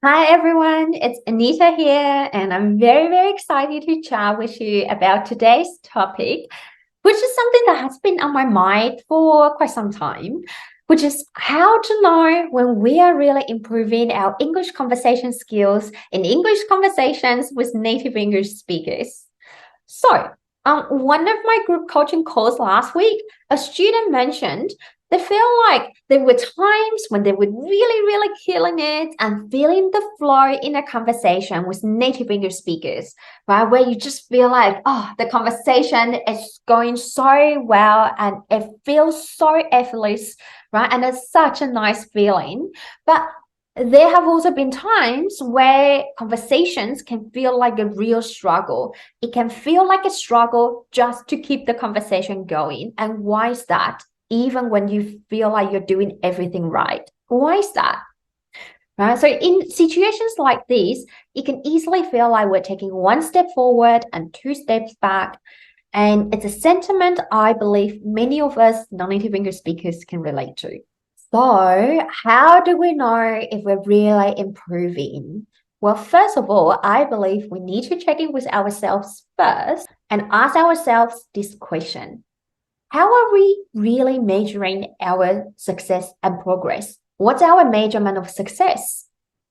Hi everyone, it's Anita here, and I'm very excited to chat with you about today's topic, which is something that has been on my mind for quite some time, which is how to know when we are really improving our English conversation skills in English conversations with native English speakers. So, on one of my group coaching calls last week, a student mentioned they feel like there were times when they were really killing it and feeling the flow in a conversation with native English speakers, right? Where you just feel like, oh, the conversation is going so well and it feels so effortless, right? And it's such a nice feeling. But there have also been times where conversations can feel like a real struggle. It can feel like a struggle just to keep the conversation going. And why is that? Even when you feel like you're doing everything right. Why is that? Right? So in situations like this, it can easily feel like we're taking one step forward and two steps back. And it's a sentiment I believe many of us non-native English speakers can relate to. So, how do we know if we're really improving? Well, first of all, I believe we need to check in with ourselves first and ask ourselves this question. How are we really measuring our success and progress? What's our measurement of success?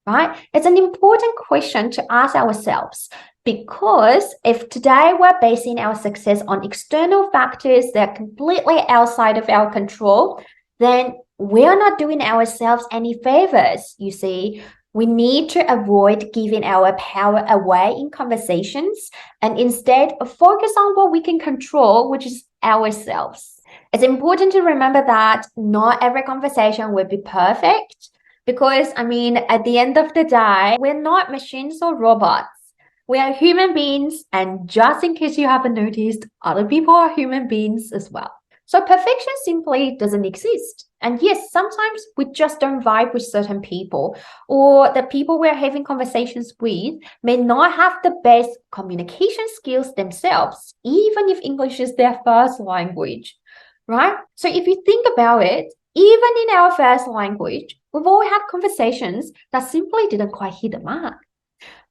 Right? It's an important question to ask ourselves because if today we're basing our success on external factors that are completely outside of our control, then we are not doing ourselves any favors. You see, we need to avoid giving our power away in conversations and instead focus on what we can control, which is ourselves. It's important to remember that not every conversation will be perfect because, at the end of the day, we're not machines or robots. We are human beings, and just in case you haven't noticed, other people are human beings as well. So perfection simply doesn't exist. And yes, sometimes we just don't vibe with certain people, or the people we're having conversations with may not have the best communication skills themselves, even if English is their first language, right? So if you think about it, even in our first language, we've all had conversations that simply didn't quite hit the mark.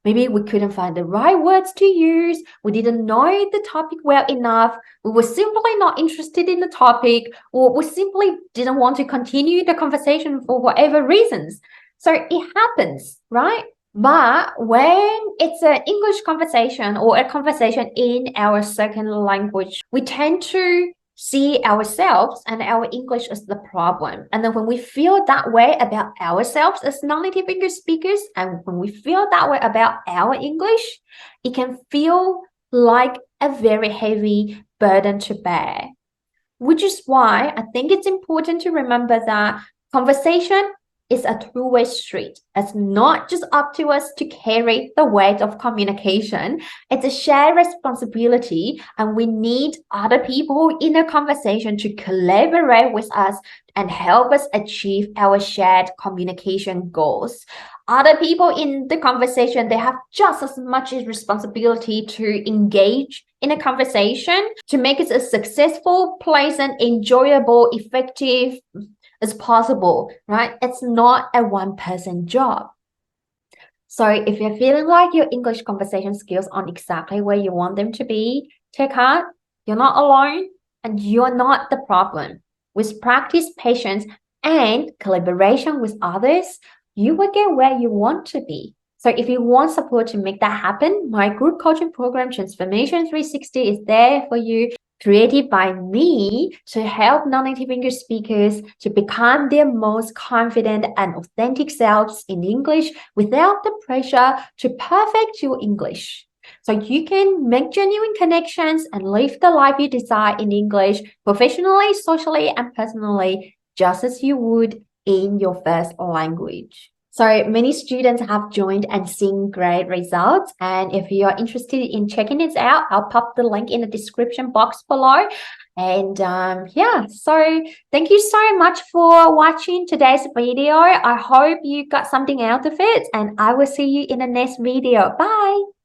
Maybe we couldn't find the right words to use. We didn't know the topic well enough. We were simply not interested in the topic, or we simply didn't want to continue the conversation for whatever reasons. So it happens, right? But when it's an English conversation or a conversation in our second language, we tend to see ourselves and our English as the problem. And then when we feel that way about ourselves as non-native English speakers, and when we feel that way about our English, it can feel like a very heavy burden to bear. Which is why I think it's important to remember that conversation is a two-way street. It's not just up to us to carry the weight of communication. It's a shared responsibility, and we need other people in a conversation to collaborate with us and help us achieve our shared communication goals. Other people in the conversation, they have just as much responsibility to engage in a conversation to make it as successful, pleasant, enjoyable, effective as possible, right? It's not a one-person job. So if you're feeling like your English conversation skills aren't exactly where you want them to be, take heart. You're not alone and you're not the problem. With practice, patience, and collaboration with others, you will get where you want to be. So if you want support to make that happen, my group coaching program, Transformation 360, is there for you, created by me to help non-native English speakers to become their most confident and authentic selves in English without the pressure to perfect your English. So you can make genuine connections and live the life you desire in English, professionally, socially, and personally, just as you would in your first language. So many students have joined and seen great results. And if you are interested in checking it out, I'll pop the link in the description box below. And so thank you so much for watching today's video. I hope you got something out of it, and I will see you in the next video. Bye.